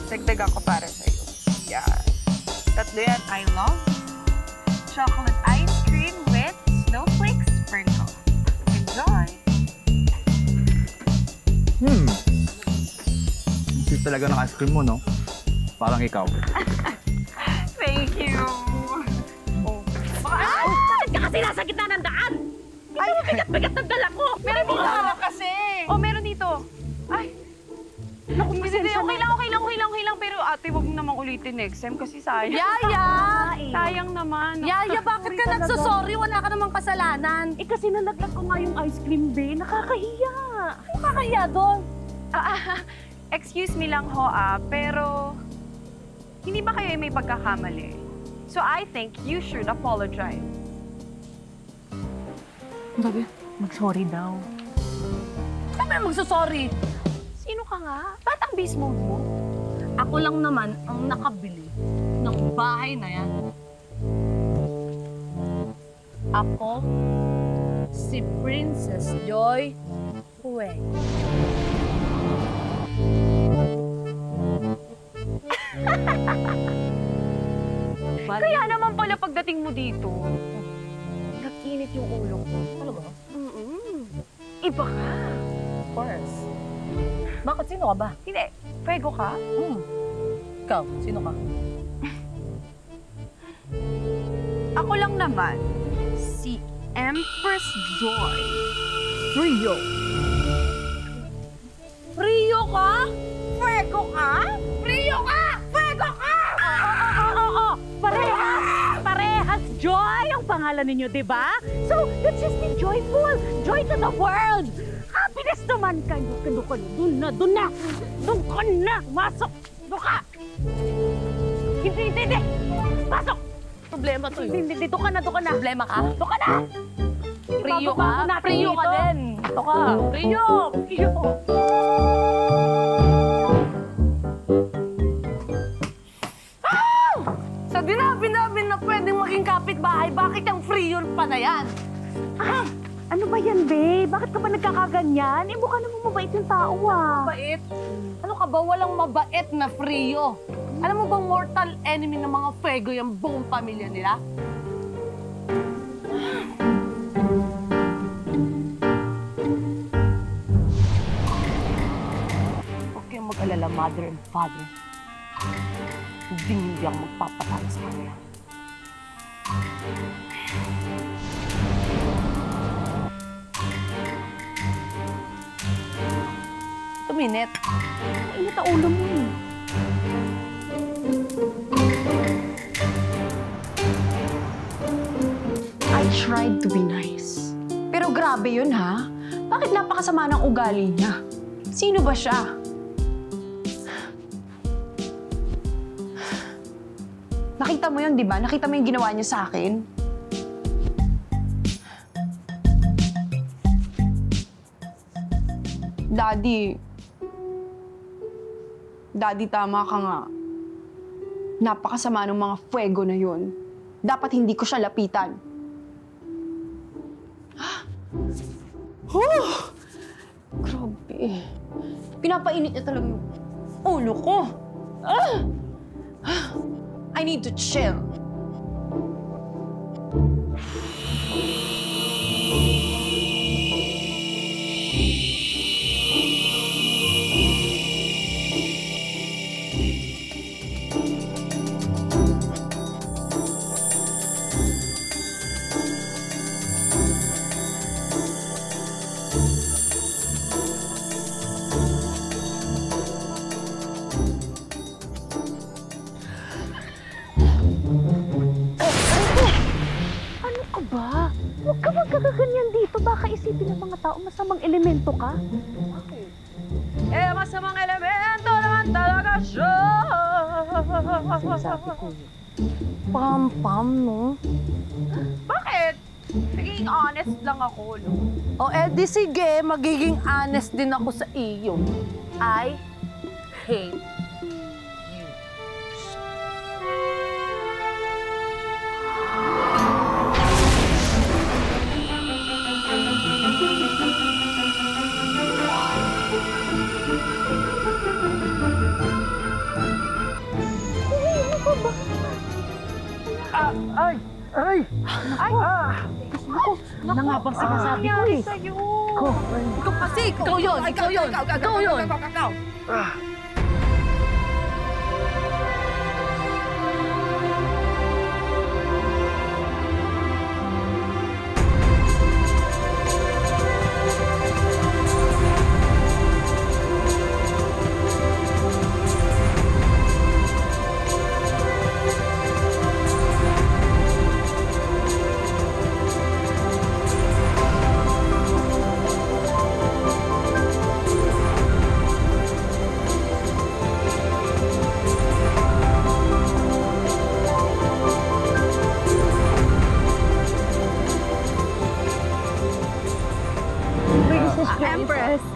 Dagdagan ko para sa'yo. Yan. Tatlo yan. I love chocolate ice cream with snowflake sprinkle. Enjoy! Sweet talaga ng ice cream mo, no? Parang ikaw. Thank you! Oh. Ay! Bakit ka kasi nasa gitna ng daan? Ay, bigat-bigat ng dala ko! Meron dito kasi! Oh, meron dito. Ay! Naku, okay lang. Pero ate, wag mo namang ulitin next time kasi sayang. Yaya! Sayang naman. Yaya, bakit ka nagsasorry? Wala ka namang kasalanan. Eh, kasi nalaglag ko nga yung ice cream bay. Nakakahiya. Nakakahiya doon. Excuse me lang ho, pero hindi ba kayo may pagkakamali? So I think you should apologize. Sabi, mag-sorry daw. Sabi magsasorry. Sino ka nga? Ba't ang beast mode mo? Ako lang naman ang nakabili ng bahay na yan. Ako, si Princess Joy Huweg. Kaya naman pala pagdating mo dito, nag-init yung ulo ko. Talaga? Iba ka. Of course. Bakit? Sino ka ba? Hindi. Fuego ka? Ikaw, sino ka? Ako lang naman, si Empress Joy. Rio. Rio ka? Fuego ka? Rio ka! Fuego ka! Oo. Parehas Joy ang pangalan ninyo, di ba? So, let's just be joyful. Joy to the world. Happiness naman kayo. Doon na. Doon ka na. Masok. Doon ka. Hindi. Pasok. Problema to yun. Hindi. Doon ka na. Problema ka? Doon ka na. Rio ka? Rio ka din. Ito ka. Rio. Sa dinabi-nabi na pwedeng maging kapitbahay, bakit ang Rio pa na yan? Ano ba yan, babe? Bakit ka ba nagkakaganyan? Eh, mukha namang mabait yung tao, Mabait? Ano ka ba? Walang mabait na Frio. Alam mo bang mortal enemy ng mga Fuego yung buong pamilya nila? Huwag kayong mag-alala, mother and father. Hindi ako magpapatalo sa kanila. Minute. Init ang ulo mo eh. I tried to be nice. Pero grabe yun, ha? Bakit napakasama ng ugali niya? Sino ba siya? Nakita mo yun, di ba? Nakita mo yung ginawa niya sa akin? Daddy, tama ka nga. Napakasama ng mga Fuego na yun. Dapat hindi ko siya lapitan. Grabe. Pinapainit niya talaga yung ulo ko. I need to chill. Huwag ka magkakaganyan dito. Baka isipin ng mga tao masamang elemento ka. Bakit? Eh, masamang elemento naman talaga siya. Sinasabi ko Pam-pam, no? Bakit? Naging honest lang ako, no? O, di sige. Magiging honest din ako sa iyo. I hate you. Ay! Ay! Ay! Na nga bang sinasabi ko eh. Sa'yo? Ko! Ikaw kasi! Ikaw yun! Ikaw yun! Ikaw yun!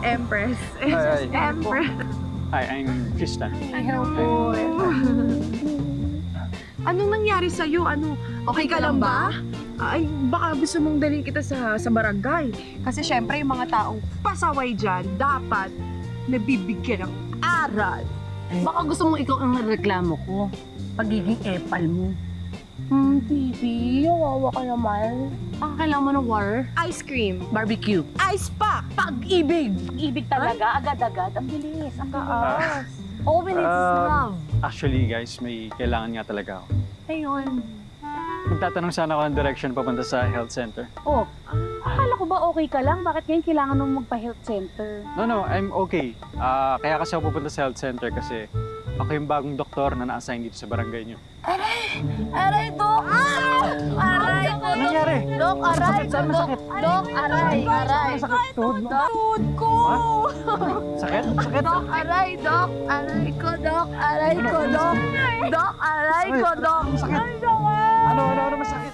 Empress. Ay, Empress. Hi, I'm Tristan. Anong nangyari sa'yo? Okay ka lang ba? Ay, baka gusto mong dalhin kita sa barangay. Kasi syempre, yung mga taong pasaway dyan, dapat nabibigyan ng aral. Baka gusto mong ikaw ang reklamo ko. Pagiging epal mo. Baby, wawa ka naman. Kailangan mo ng water? Ice cream. Barbecue. Ice pack. Pag-ibig! Ibig talaga, agad-agad. Ang bilis, ang taas. All we need is love. Actually, guys, may kailangan nga talaga ako. Ayun. Magtatanong sana ako ng direction papunta sa health center. Oh, akala ko ba okay ka lang? Bakit ngayon kailangan mong magpa-health center? No, I'm okay. Kaya kasi ako pupunta sa health center kasi ako yung bagong doktor na na-assign dito sa barangay niyo. Aray, Dok! Aray ko, Ano nangyari? Dok, aray ko, Dok! Dok, aray, aray! Sakit tuhod mo? Tuhod ko! Ha? Sakit? Sakit? Dok, aray, Dok! Aray ko, Dok! Aray ko, Dok! Dok, aray ko, Dok! Sakit? Ano masakit?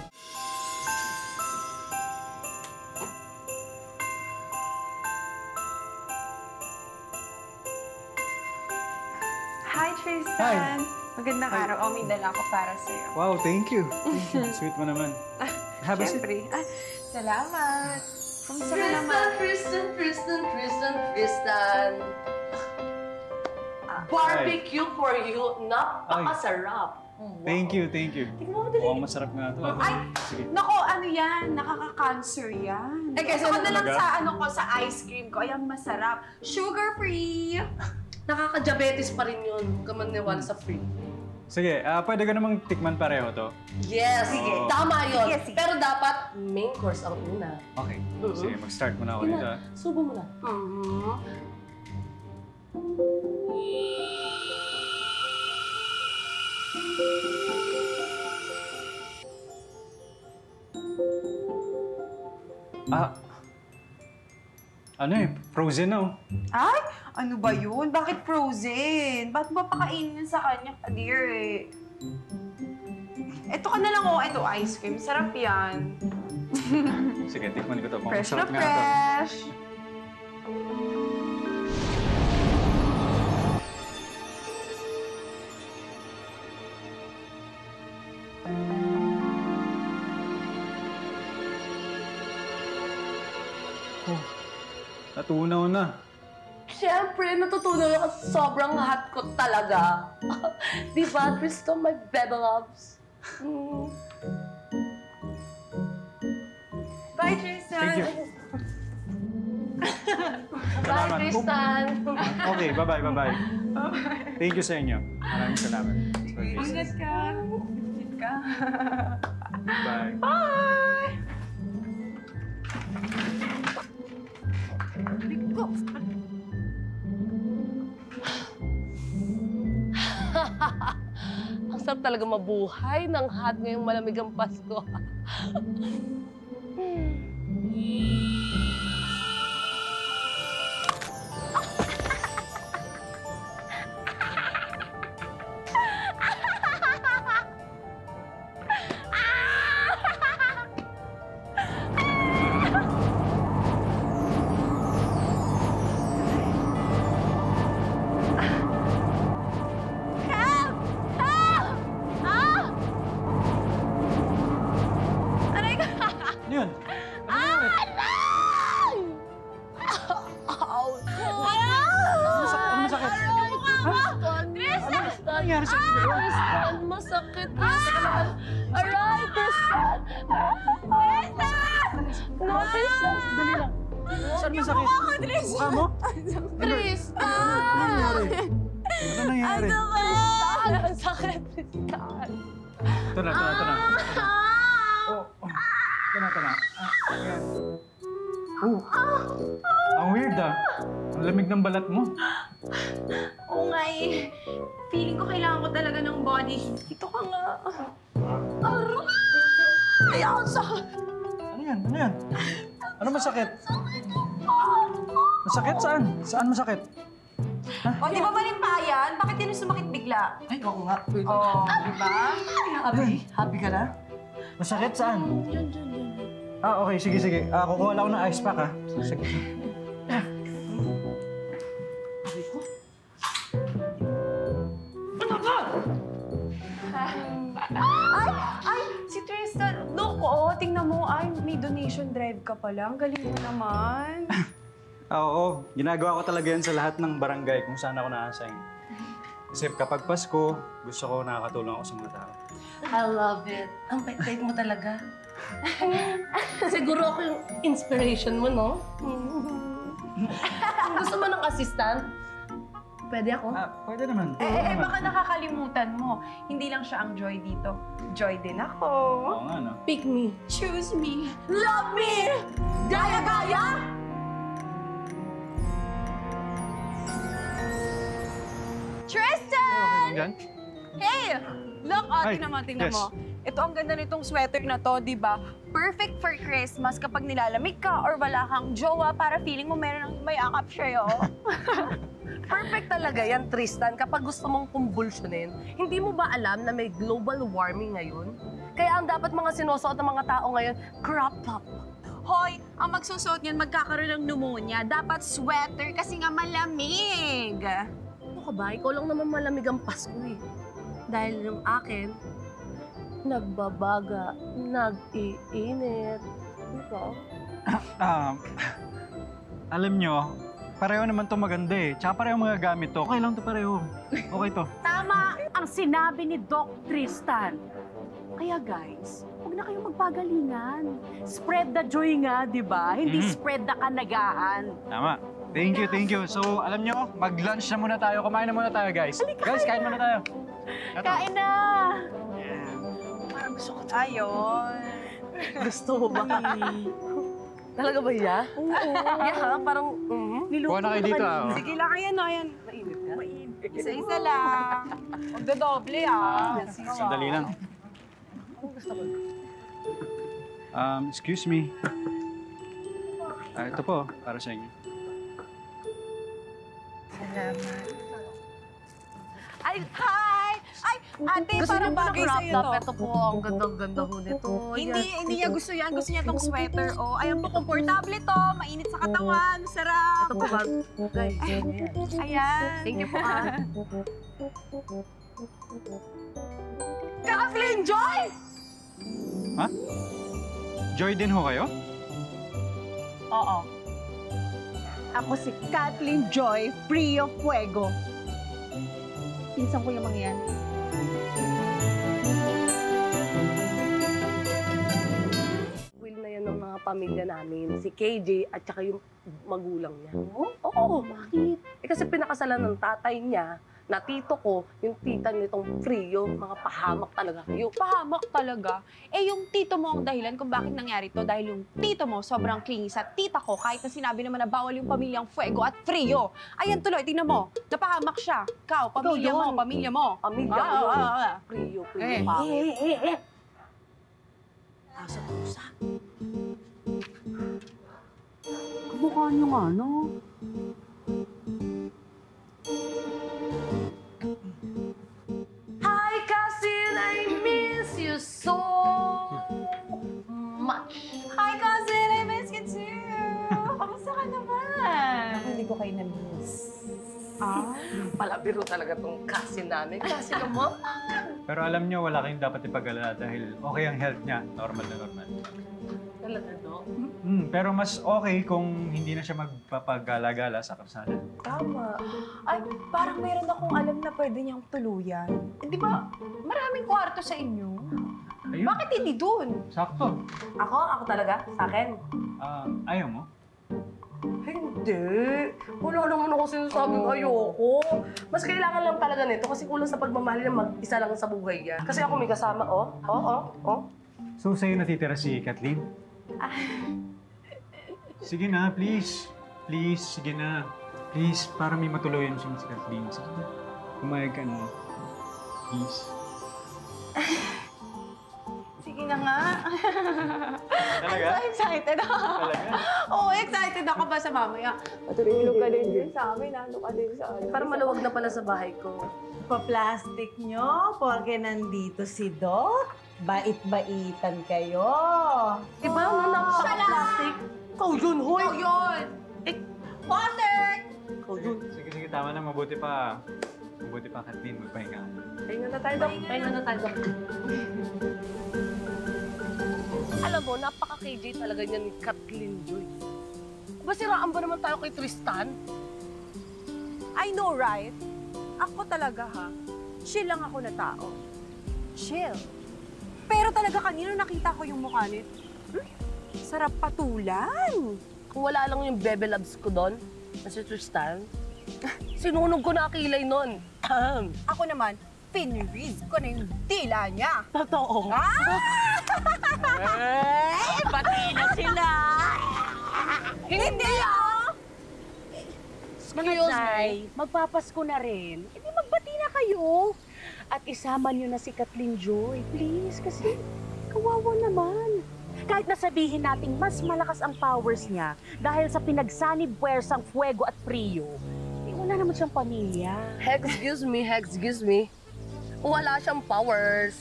Hi, Tristan. Magandang araw. Oh, may dala ko para sa'yo. Wow, thank you. Sweet mo naman. Have a seat. Siyempre. Salamat. Kumusta ka naman? Tristan! Barbecue for you. Napakasarap. Thank you. Mukhang masarap nga ito. Ay! Sige. Nako, ano yan? Nakaka-cancer yan. Eh, kasi Gusto ko na lang talaga? sa ice cream ko. Ayan, masarap. Sugar-free. Nakaka-diabetes pa rin yun. Huwag ka maniwala sa free. Sige, pwede ko namang tikman pareho to. Yes! Sige. Tama yun. Sige, sige. Pero dapat main course ang una. Okay. Sige, mag-start muna ako dito. Subo mo na. Ano frozen na oh. Ay, ano ba yun? Bakit frozen? Ba't mo pakainin yun sa kanya, dear eh? Ito ka na lang oh, ito ice cream. Sarap yan. Sige, tikman ko to. Mukhang Fresh na masarap nga to. fresh. Natunaw na. Siyempre, natutunan ako sa sobrang hot ko talaga. Di ba, Tristan, my baby loves? Bye, Tristan. Thank you. Bye, Salamat. Tristan. Okay, bye-bye. Thank you sa inyo. Maraming salamat. Ingat ka. Ingat ka. Bye. Ang sarap talaga mabuhay ng hot ngayong malamig ang Pasko. Ano yun? Ano nangyari? nangyari sa inyo? Tristan, masakit. Tristan. Aray, Tristan. No, Tristan. Dali lang. Saan masakit? Mukha mo? Tristan! Ano nangyari? Ano nangyari? Tristan! Ang sakit, Tristan. Ito na. Oh. Ito na. Ayan. Ang weird ah. Ang lamig ng balat mo. Oo nga eh. Feeling ko kailangan ko talaga ng body. Dito ka nga. Ay, ang sakit. Ano yan? Ano masakit? Masakit saan? Saan masakit? O, di ba malimpayan? Bakit yun yung sumakit bigla? Ay, oo nga. Oo, di ba? Happy ka na? Masakit saan? Diyan. Okay. Sige. Kukuha lang ako ng ice pack, Sige. Ay, si Tristan. Naku, tingnan mo. Ay, may donation drive ka pala. Ang galing mo naman. Oo. Ginagawa ko talaga yan sa lahat ng barangay kung saan ako na-assign. Kasi kapag Pasko, gusto ko nakakatulong ako sa mga tao. I love it. Ang bait mo talaga. Siguro ako yung inspiration mo, no? Kung gusto mo ng assistant, pwede ako. Pwede naman. Baka nakakalimutan mo. Hindi lang siya ang Joy dito. Joy din ako. Oo nga, no? Pick me. Choose me. Love me! Gaya-gaya! Tristan! Diyan? Hey! Look, Hi. tingnan Yes. mo. Ito ang ganda nitong sweater na to, di ba? Perfect for Christmas kapag nilalamig ka or wala kang jowa para feeling mo meron ng may akap sa'yo. Perfect talaga yan, Tristan, kapag gusto mong kumbulsyonin. Hindi mo ba alam na may global warming ngayon? Kaya ang dapat mga sinusuot ng mga tao ngayon, crop top. Hoy, ang magsusuot niyan magkakaroon ng pneumonia. Dapat sweater kasi nga malamig. Ano ka ba? Ikaw lang naman malamig ang Pasko eh. Dahil yung akin, nagbabaga, nag-iinit. Ikaw? Alam nyo, pareho naman to maganda eh. Tsaka pareho mga gamit to. Okay lang to pareho. Okay to. Tama ang sinabi ni Doc Tristan. Kaya guys, huwag na kayong magpagalingan. Spread the joy nga, di ba? Hindi spread the kanagaan. Tama. Thank you. So, alam nyo, mag-lunch na muna tayo. Kumain na muna tayo, guys. Guys, kain muna tayo. Eto. Kain na! Parang gusto ko. Ayun. Gusto mo ba? Talaga ba iya? Oo. Yeah, parang, Kuha na kayo dito, Sige lang, ayan. mainit ka. Isa-isa lang. Huwag dodoble, Sandali lang. Excuse me. Ito po, para sa inyo. Ay, hi! Ay, ate, Gusto parang niyo ba ng bagay crop sa'yo top? to. Ito po, ang ganda-ganda ho nito. Hindi niya gusto yan. Gusto niya tong sweater. Oh, ayan po, komportable to. Mainit sa katawan. Sarap. Ito po ba? Guys, Ayan. thank you po ah. Kathleen Joy! Ha? Joy din ho kayo? Oo. Ako si Kathleen Joy Frio Fuego. Pinsan ko yung mga yan. Will na yan ng mga pamilya namin. Si KJ at saka yung magulang niya. Oo, bakit? Kasi pinakasalan ng tatay niya na tito ko, yung tita nitong Frio, mga pahamak talaga kayo. Pahamak talaga. Eh, yung tito mo ang dahilan kung bakit nangyari to. Dahil yung tito mo sobrang clingy sa tita ko. Kahit na sinabi naman na bawal yung pamilyang Fuego at Frio. Ayan tuloy, tingnan mo. Napahamak siya. Ikaw, pamilya mo, yun. pamilya mo. Pamilya Ah, ko. ah, ah. Frio, Eh. pangit. Asa pusa. Kamukha niyo nga, no? Hi, cousin! I miss you so much. Hi, cousin! I miss you too! Kamusta ka naman? Hindi ko kayo na-miss. Palabiro talaga tong cousin namin. Cousin ka mo? Pero alam nyo, wala kayong dapat ipag-alala dahil okay ang health niya. Normal na normal. Talaga, Dok? Pero mas okay kung hindi na siya magpapagala-gala sa kalsada. Tama. Ay, parang meron akong alam na pwede niyang tuluyan. Eh, di ba, maraming kwarto sa inyo. Ayun. Bakit hindi dun? Sakto. Ako talaga? Sa akin? Ayaw mo? Hindi. Wala naman ako sinasabing ayoko. Mas kailangan lang talaga nito kasi kulang sa pagmamahal na mag-isa lang sa buhay niya. Kasi ako may kasama, oh. So, sa'yo natitira si Kathleen? Sige na, please. Please, sige na. Please, para may matuluyan siya si Kathleen. Sige na. Pumayag ka na. Please. Sige na nga. Talaga? I'm so excited ako. Talaga? Oo, excited ako ba sa mamaya? Matulog ka din dyan sa amin, nandun ka din sa amin. Para maluwag na pala sa bahay ko. Pa-plastic nyo, porque nandito si Doc. Bait-baitan kayo. Diba? No, napaka-plastic. Ikaw yun, hoy! Ikaw yun! Water! Ikaw yun. Sige, tama na. Mabuti pa. Mabuti pa, Kathleen. Magpahinga. Pahinga na tayo, Dok. Pahinga na tayo, Dok. Alam mo, napaka-KJ talaga niya ni Kathleen Joy. Basiraan ba naman tayo kay Tristan? I know, right? Ako talaga, ha? Chill lang ako na tao. Chill. Pero talaga kanina nakita ko yung mukha nito. Sarap patulan. Kung wala lang yung bebe loves ko doon, na si Tristan, sinunog ko na kilay nun. Ako naman, pinriz ko na yung dila niya. Totoo. Eh, pati na sila. Hindi, ah! Excuse me, magpapasko na rin. Hindi magbati na kayo. At isama niyo na si Kathleen Joy, please. Kasi kawawa naman. Kahit nasabihin nating mas malakas ang powers niya dahil sa pinagsanib puwersang fuego at frio, wala naman siyang pamilya. Excuse me. Wala siyang powers.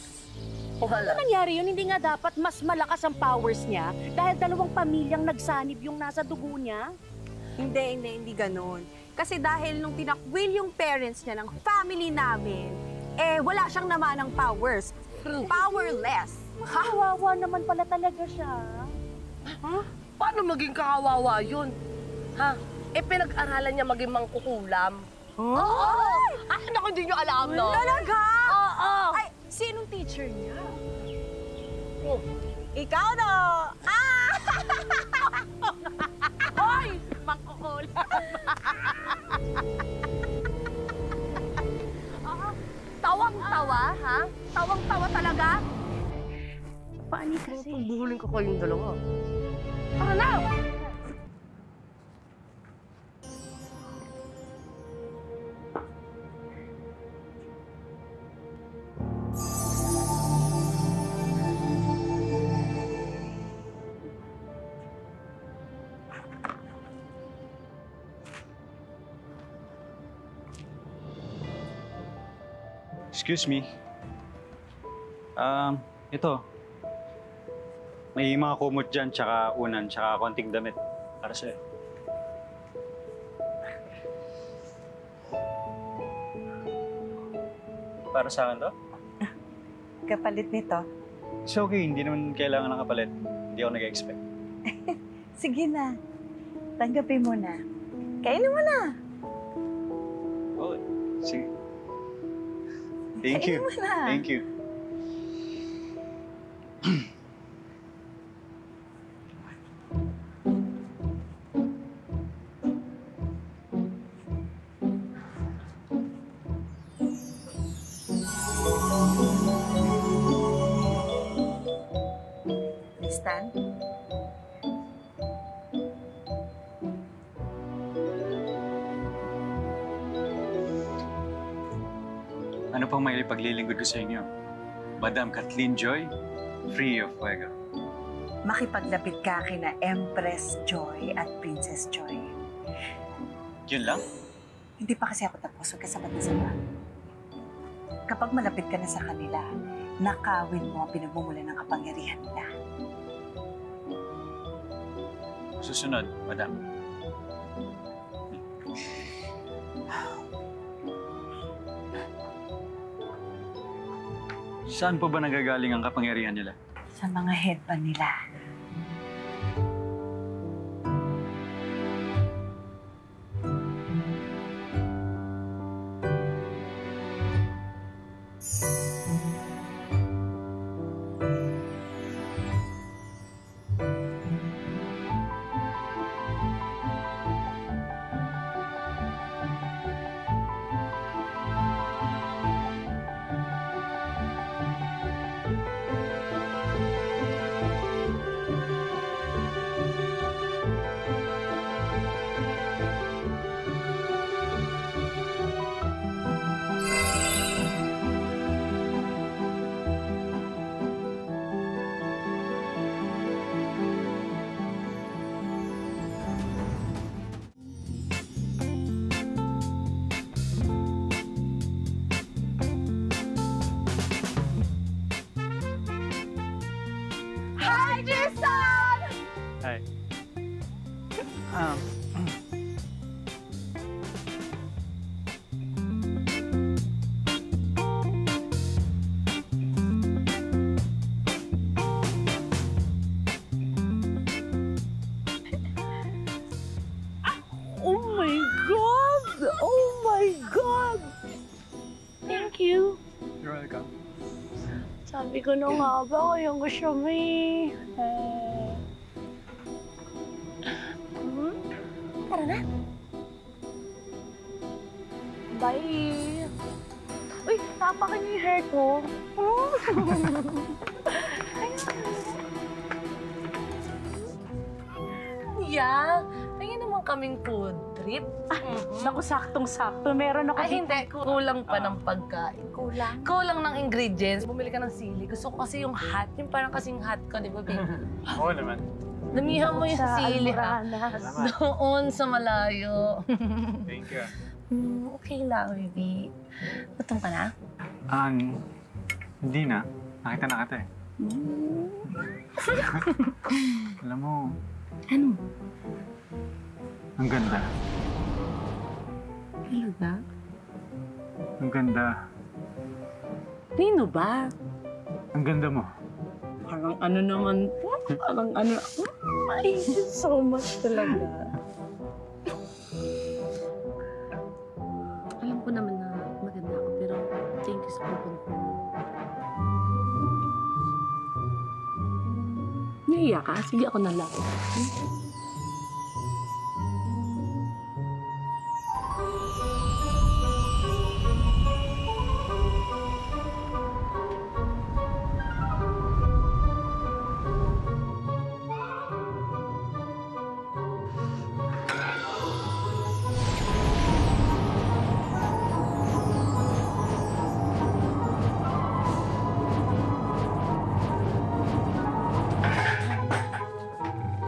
Wala. Ano nangyari yun? Hindi nga dapat mas malakas ang powers niya dahil dalawang pamilyang nagsanib yung nasa dugo niya? Hindi ganun. Kasi dahil nung tinakwil yung parents niya ng family namin, wala siyang naman ng powers. Powerless. Kawawa naman pala talaga siya. Paano maging kawawa yun? Ha? Pinag-aralan niya maging mangkukulam. Oo! Ay, naku, hindi niyo alam, no? Talaga? Oo! Ay, sinong teacher niya? Oh. Ikaw, no? Hoy! Mangkukulam. Tawang-tawa, ha? Tawang-tawa talaga? Paano kasi? Pagbuhulin ko kayong dalawa. Tara na! Excuse me. Ito. May mga kumot dyan, tsaka unan, tsaka konting damit. Para sa'yo. Para sa akin to? Kapalit nito. It's okay, hindi naman kailangan ng kapalit. Hindi ako nag-expect. Sige na. Tanggapin mo na. Kainin mo na. Oh, sige. Thank you. Kainin mo na. Thank you. Tristan? Ano pang may ipaglilingkod ko sa inyo? Madam Kathleen Joy, free of fuego. Makipaglapit ka kina Empress Joy at Princess Joy. Yun lang? Hindi pa kasi ako tapos, huwag ka sabat na sabat. Kapag malapit ka na sa kanila, nakawin mo ang pinagmumula ng kapangyarihan nila. Susunod, Madam. Hmm. Saan po ba nagagaling ang kapangyarihan nila? Sa mga head pa nila. KJ-san! Hi. Oh my God! Oh my God! Thank you. You're welcome. Sabi ko na nga ba, kaya gusto mo eh. Tara na. Bye. Uy, tapakan niyo yung hair ko. Yeah. Tingin naman kaming food trip. Naku, saktong-sakto. Meron ako. Ay, hindi. Kulang pa ng pagkain. Kulang. Kulang ng ingredients. Bumili ka ng sili. Gusto ko kasi yung hot. Yung parang kasing hot ko, di ba, baby? Oo naman. Damihan mo yung sili, ha? Salamat. Doon sa malayo. Thank you. Okay lang, baby. Gutom ka na? Hindi na. Nakita na kita eh. Alam mo, Ano? ang ganda. Talaga? Ang ganda. Nino ba? Ang ganda mo. Parang ano naman po? Parang ano? Ay, so much talaga. Alam ko naman na maganda ako, pero thank you sa pupunta mo. Nahiya ka? Sige, ako na lang.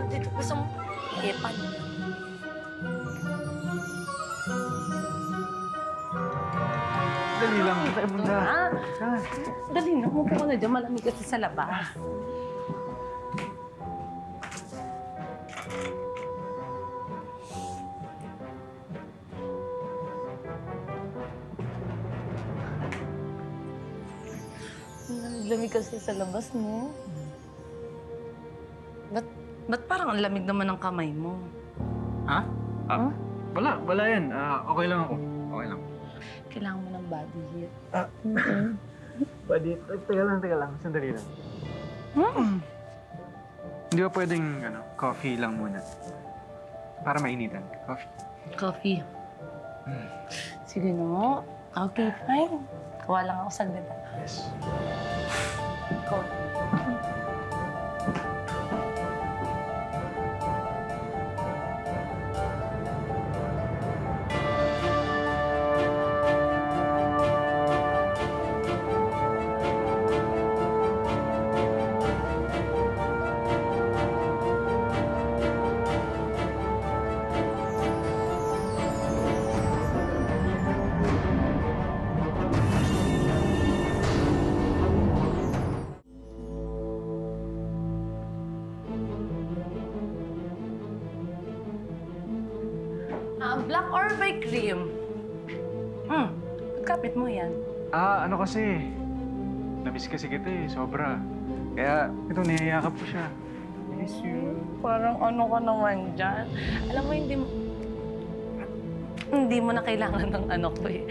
Dito gusto mo ipan. Dali lang. Ah, dali na. Umupo ka na dyan. Malamig kasi sa labas. Lamig kasi sa labas mo. Ba't parang ang lamig naman ng kamay mo? Ha? Wala yan. Okay lang ako. Okay lang. Kailangan mo ng body heat. Pwede, teka lang. Sandali lang. Hindi ba pwedeng, coffee lang muna? Para mainitan. Coffee. Coffee. Sige no. Okay, fine. Kuha lang ako saglit. Yes. Coffee. Black or by cream? Kapit mo yan. Ano kasi, namiss kasi kita eh, sobra. Kaya, ito, niyayakap ko siya. Miss you. Parang ano ka naman dyan. Alam mo, hindi mo na kailangan ng ano ko eh.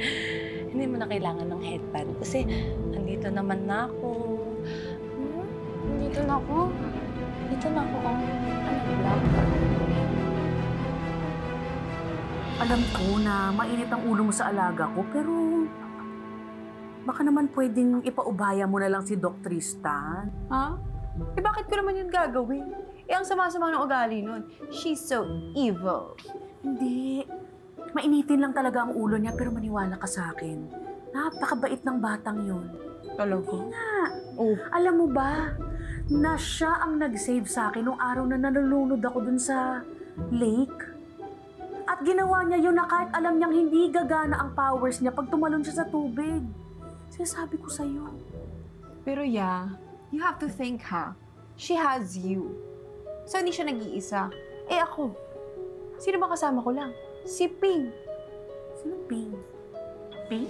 Hindi mo na kailangan ng headband. Kasi, andito naman na ako. Andito na ako. Dito na ako. Black. Alam ko na mainit ang ulo mo sa alaga ko, pero baka naman pwedeng ipaubaya mo na lang si Doc Tristan. Ha? Eh bakit ko naman yun gagawin? Eh ang sama-sama ng ugali nun. She's so evil. Hindi. Mainitin lang talaga ang ulo niya, pero maniwala ka sa akin. Napakabait ng batang yun. Talaga? Nga. Oh. Alam mo ba, na siya ang nag-save sa akin nung araw na nalulunod ako dun sa lake? At ginawa niya yun na kahit alam niyang hindi gagana ang powers niya pag tumalon siya sa tubig. Sinasabi ko sa'yo. Pero yeah, you have to think ha. She has you. So, hindi siya nag-iisa. Eh ako, sino ba kasama ko lang? Si Ping. Sino Ping? Ping?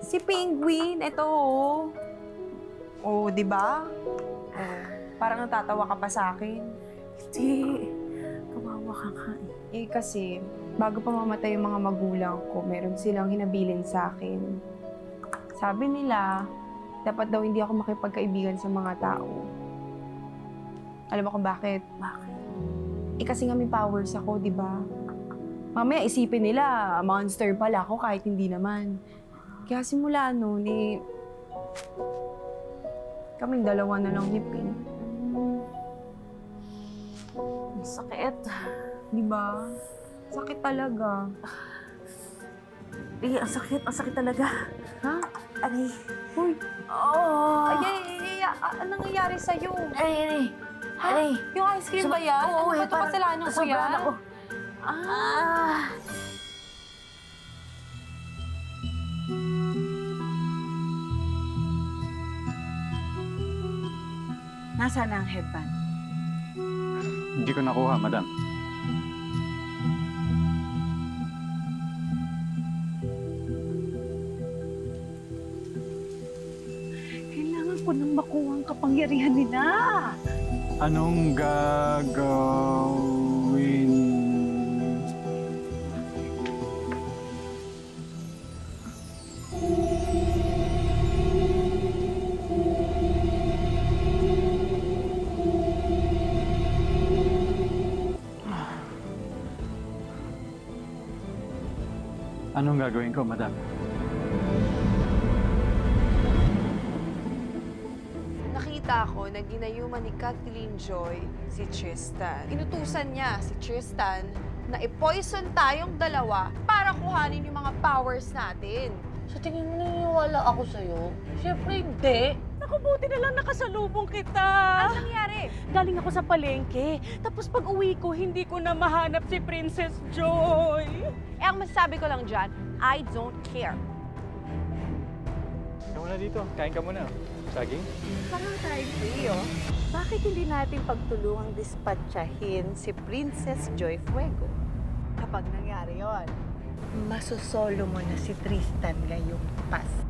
Si Penguin, eto oh. Oh, di ba? Oh, parang natatawa ka pa sa akin. Hindi. Kawawa ka nga eh. Eh kasi, bago pa mamatay yung mga magulang ko, meron silang hinabilin sa akin. Sabi nila, dapat daw hindi ako makipagkaibigan sa mga tao. Alam mo kung bakit? Bakit? Eh kasi nga may powers ako, di ba? Mamaya isipin nila, monster pala ako kahit hindi naman. Kaya simula noon, eh, kaming dalawa na lang ni Ping. Ang sakit. Di ba? Sakit talaga. Eh, ang sakit. Ang sakit talaga. Ha? Aray. Uy, Oh! ay, anong nangyayari sa'yo? Aray. Aray. Yung ice cream ba yan? Oo, ano ba ito parang kasalanan ko nasobrahan yan? ako. Ah. Nasaan ang headband? Hindi ko nakuha, madam. Kailangan ko nang makuha ang kapangyarihan nila. Anong gagawin? Anong gagawin ko, madam? Nakita ko na ginayuman ni Kathleen Joy si Tristan. Inutusan niya si Tristan na i-poison tayong dalawa para kuhanin yung mga powers natin. Sa tingin mo naniniwala ako sa'yo? Siyempre hindi. Naku, buti na lang nakasalubong kita. Ano nangyari? Galing ako sa palengke. Tapos pag uwi ko, hindi ko na mahanap si Princess Joy. Eh, ang masasabi ko lang dyan, I don't care. Ikaw muna dito. Kain ka muna. Saging? Parang tayo free, oh. Bakit hindi natin pagtulungang dispatchahin si Princess Joy Fuego? Kapag nangyari yon, masusolo mo na si Tristan ngayong Pasko.